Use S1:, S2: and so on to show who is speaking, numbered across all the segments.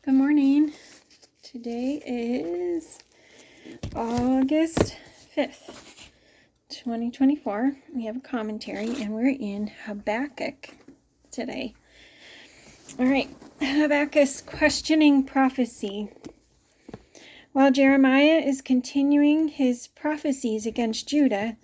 S1: Good morning. Today is August 5th, 2024. We have a commentary and we're in Habakkuk today. All right, Habakkuk's questioning prophecy. While Jeremiah is continuing his prophecies against Judah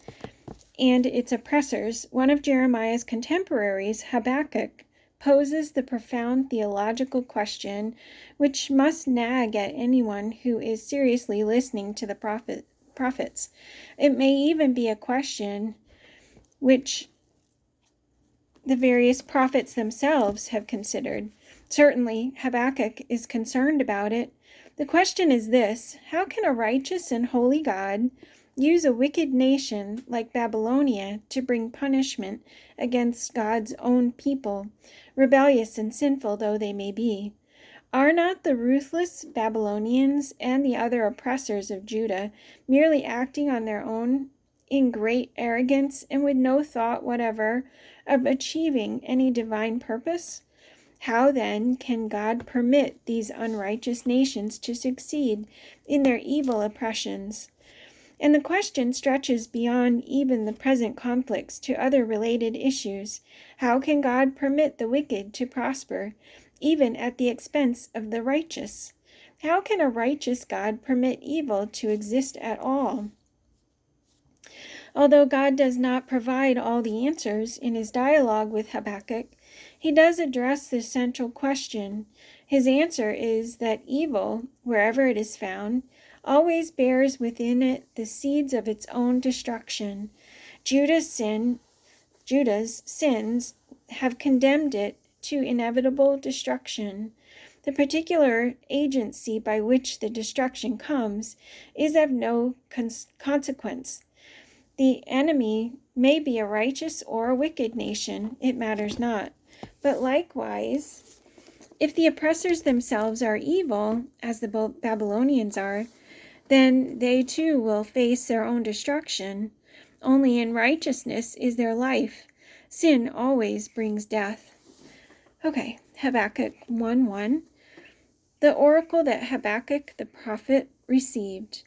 S1: and its oppressors, one of Jeremiah's contemporaries, Habakkuk, poses the profound theological question which must nag at anyone who is seriously listening to the prophets. It may even be a question which the various prophets themselves have considered. Certainly, Habakkuk is concerned about it. The question is this: how can a righteous and holy God use a wicked nation like Babylonia to bring punishment against God's own people, rebellious and sinful though they may be? Are not the ruthless Babylonians and the other oppressors of Judah merely acting on their own in great arrogance and with no thought whatever of achieving any divine purpose? How then can God permit these unrighteous nations to succeed in their evil oppressions? And the question stretches beyond even the present conflicts to other related issues. How can God permit the wicked to prosper, even at the expense of the righteous? How can a righteous God permit evil to exist at all? Although God does not provide all the answers in his dialogue with Habakkuk, he does address this central question. His answer is that evil, wherever it is found, always bears within it the seeds of its own destruction. Judah's sins have condemned it to inevitable destruction. The particular agency by which the destruction comes is of no consequence. The enemy may be a righteous or a wicked nation, it matters not. But likewise, if the oppressors themselves are evil, as the Babylonians are, then they too will face their own destruction. Only in righteousness is there life. Sin always brings death. Okay, Habakkuk 1:1. The oracle that Habakkuk the prophet received.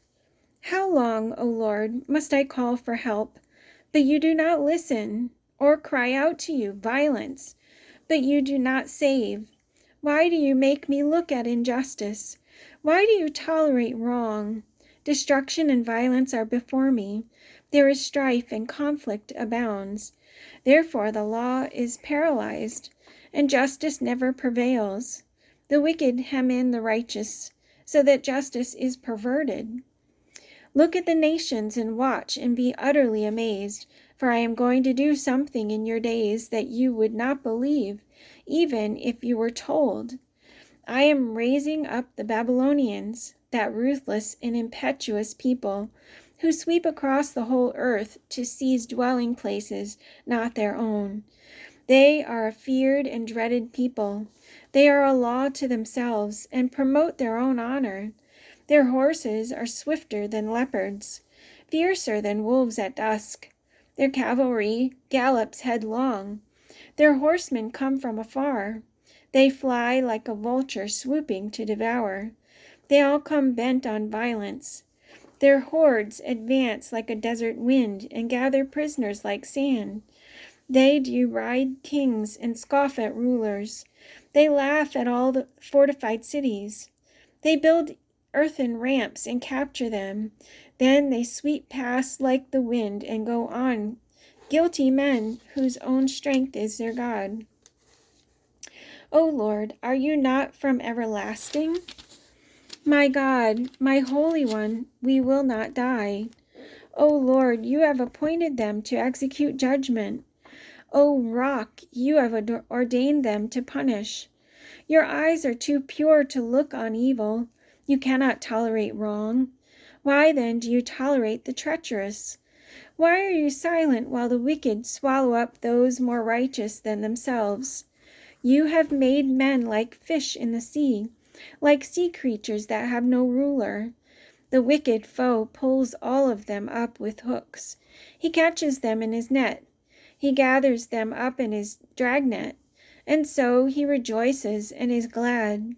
S1: How long, O Lord, must I call for help, but you do not listen, or cry out to you violence, but you do not save? Why do you make me look at injustice? Why do you tolerate wrong? Destruction and violence are before me. There is strife and conflict abounds. Therefore the law is paralyzed, and justice never prevails. The wicked hem in the righteous, so that justice is perverted. Look at the nations and watch and be utterly amazed, for I am going to do something in your days that you would not believe, even if you were told. I am raising up the Babylonians, that ruthless and impetuous people, who sweep across the whole earth to seize dwelling places not their own. They are a feared and dreaded people. They are a law to themselves and promote their own honor. Their horses are swifter than leopards, fiercer than wolves at dusk. Their cavalry gallops headlong. Their horsemen come from afar. They fly like a vulture swooping to devour. They all come bent on violence. Their hordes advance like a desert wind and gather prisoners like sand. They deride kings and scoff at rulers. They laugh at all the fortified cities. They build earthen ramps and capture them. Then they sweep past like the wind and go on, guilty men whose own strength is their God. O Lord, are you not from everlasting? My God, my Holy One, we will not die. O Lord, you have appointed them to execute judgment. O Rock, you have ordained them to punish. Your eyes are too pure to look on evil. You cannot tolerate wrong. Why then do you tolerate the treacherous? Why are you silent while the wicked swallow up those more righteous than themselves? You have made men like fish in the sea, like sea creatures that have no ruler. The wicked foe pulls all of them up with hooks. He catches them in his net. He gathers them up in his dragnet, and so he rejoices and is glad.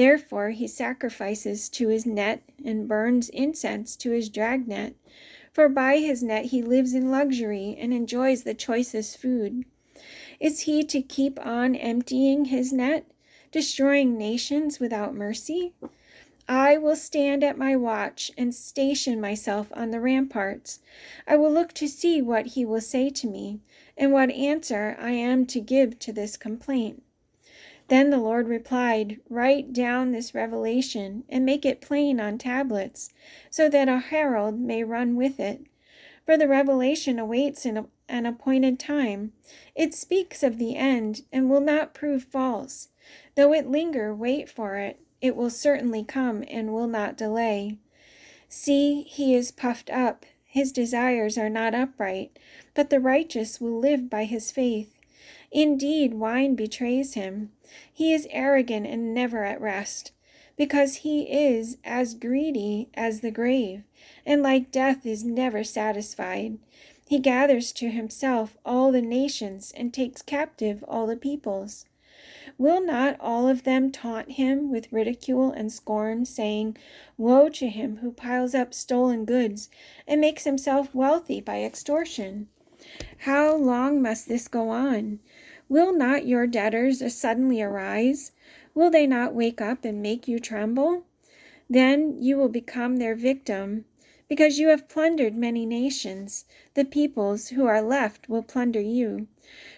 S1: Therefore he sacrifices to his net and burns incense to his dragnet. For by his net he lives in luxury and enjoys the choicest food. Is he to keep on emptying his net, destroying nations without mercy? I will stand at my watch and station myself on the ramparts. I will look to see what he will say to me, and what answer I am to give to this complaint. Then the Lord replied, Write down this revelation and make it plain on tablets, so that a herald may run with it. For the revelation awaits an appointed time. It speaks of the end and will not prove false. Though it linger, wait for it. It will certainly come and will not delay. See, he is puffed up. His desires are not upright, but the righteous will live by his faith. Indeed, wine betrays him. He is arrogant and never at rest, because he is as greedy as the grave, and like death is never satisfied. He gathers to himself all the nations and takes captive all the peoples. Will not all of them taunt him with ridicule and scorn, saying, Woe to him who piles up stolen goods and makes himself wealthy by extortion? How long must this go on? Will not your debtors suddenly arise? Will they not wake up and make you tremble? Then you will become their victim, because you have plundered many nations. The peoples who are left will plunder you.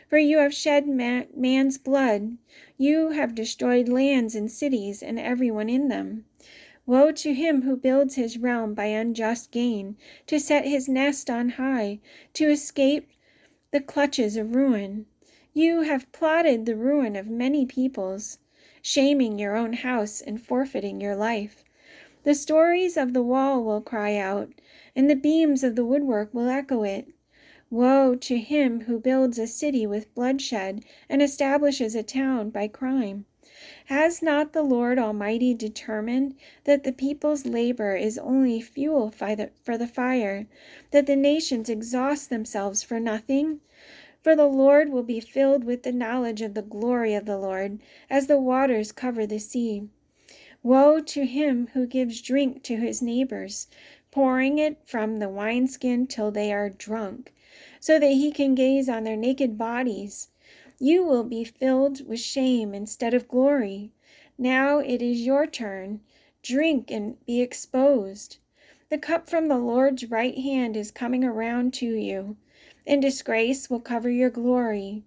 S1: For you have shed man's blood. You have destroyed lands and cities and everyone in them. Woe to him who builds his realm by unjust gain, to set his nest on high, to escape the clutches of ruin. You have plotted the ruin of many peoples, shaming your own house and forfeiting your life. The stories of the wall will cry out, and the beams of the woodwork will echo it. Woe to him who builds a city with bloodshed and establishes a town by crime. Has not the Lord Almighty determined that the people's labor is only fuel for the fire, that the nations exhaust themselves for nothing? For the Lord will be filled with the knowledge of the glory of the Lord, as the waters cover the sea. Woe to him who gives drink to his neighbors, pouring it from the wineskin till they are drunk, so that he can gaze on their naked bodies. You will be filled with shame instead of glory. Now it is your turn. Drink and be exposed. The cup from the Lord's right hand is coming around to you, and disgrace will cover your glory.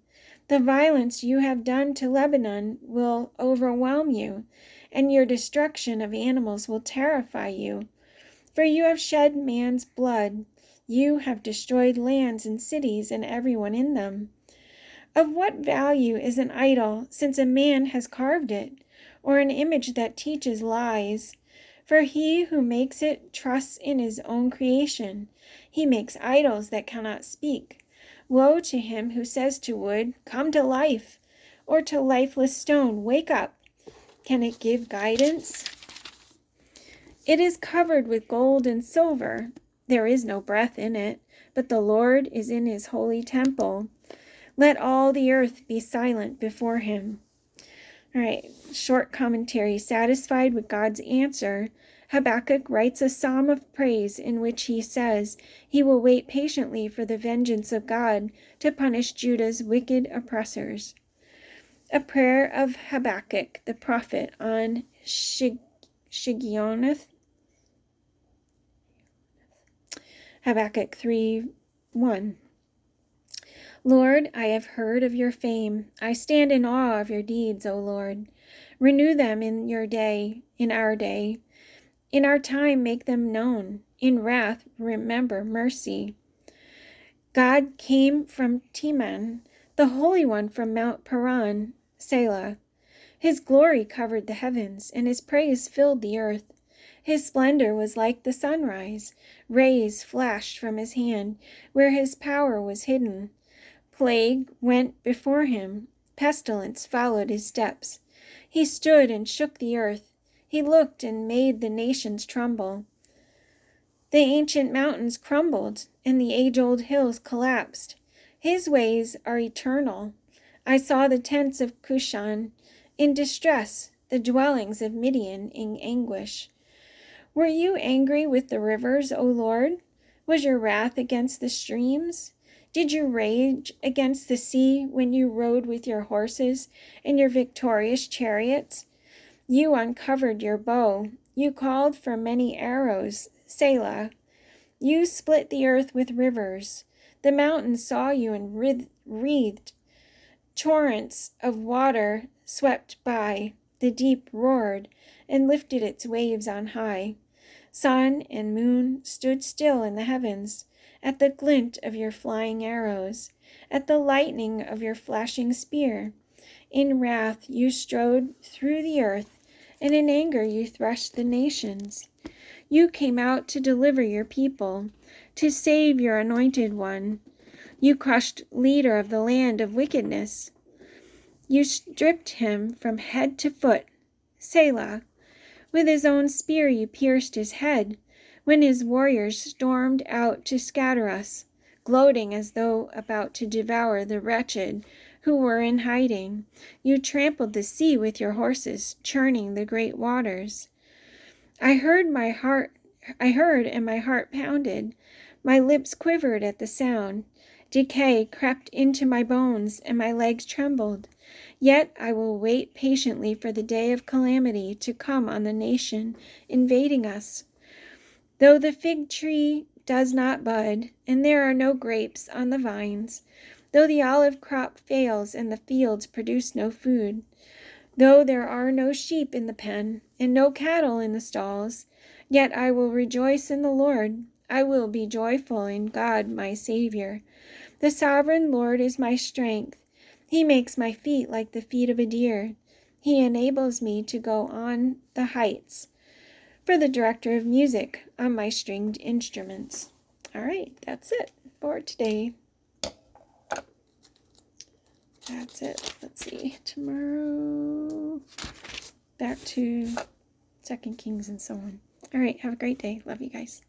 S1: The violence you have done to Lebanon will overwhelm you, and your destruction of animals will terrify you. For you have shed man's blood. You have destroyed lands and cities and everyone in them. Of what value is an idol, since a man has carved it, or an image that teaches lies? For he who makes it trusts in his own creation. He makes idols that cannot speak. Woe to him who says to wood, Come to life, or to lifeless stone, Wake up. Can it give guidance? It is covered with gold and silver. There is no breath in it, but the Lord is in his holy temple. Let all the earth be silent before him. All right, short commentary. Satisfied with God's answer, Habakkuk writes a psalm of praise in which he says he will wait patiently for the vengeance of God to punish Judah's wicked oppressors. A prayer of Habakkuk the prophet on Shigionoth. Habakkuk 3:1. Lord, I have heard of your fame. I stand in awe of your deeds, O Lord. Renew them in your day, in our day. In our time, make them known. In wrath, remember mercy. God came from Teman, the Holy One from Mount Paran, Selah. His glory covered the heavens, and his praise filled the earth. His splendor was like the sunrise. Rays flashed from his hand, where his power was hidden. Plague went before him. Pestilence followed his steps. He stood and shook the earth. He looked and made the nations tremble. The ancient mountains crumbled, and the age-old hills collapsed. His ways are eternal. I saw the tents of Cushan in distress. the dwellings of Midian in anguish. Were you angry with the rivers, O Lord? Was your wrath against the streams? Did you rage against the sea when you rode with your horses and your victorious chariots? You uncovered your bow. You called for many arrows. Selah. You split the earth with rivers. The mountains saw you and wreathed. Torrents of water swept by. The deep roared and lifted its waves on high. Sun and moon stood still in the heavens at the glint of your flying arrows, at the lightning of your flashing spear. In wrath you strode through the earth, and in anger you threshed the nations. You came out to deliver your people, to save your anointed one. You crushed leader of the land of wickedness. You stripped him from head to foot. Selah. With his own spear you pierced his head, when his warriors stormed out to scatter us, gloating as though about to devour the wretched who were in hiding. You trampled the sea with your horses, churning the great waters. I heard and my heart pounded. My lips quivered at the sound. Decay crept into my bones, and my legs trembled. Yet I will wait patiently for the day of calamity to come on the nation invading us. Though the fig tree does not bud, and there are no grapes on the vines, though the olive crop fails and the fields produce no food, though there are no sheep in the pen and no cattle in the stalls, yet I will rejoice in the Lord. I will be joyful in God my Savior. The sovereign Lord is my strength. He makes my feet like the feet of a deer. He enables me to go on the heights. For the director of music on my stringed instruments. All right, that's it for today. That's it. Let's see. Tomorrow, back to 2 Kings and so on. All right, have a great day. Love you guys.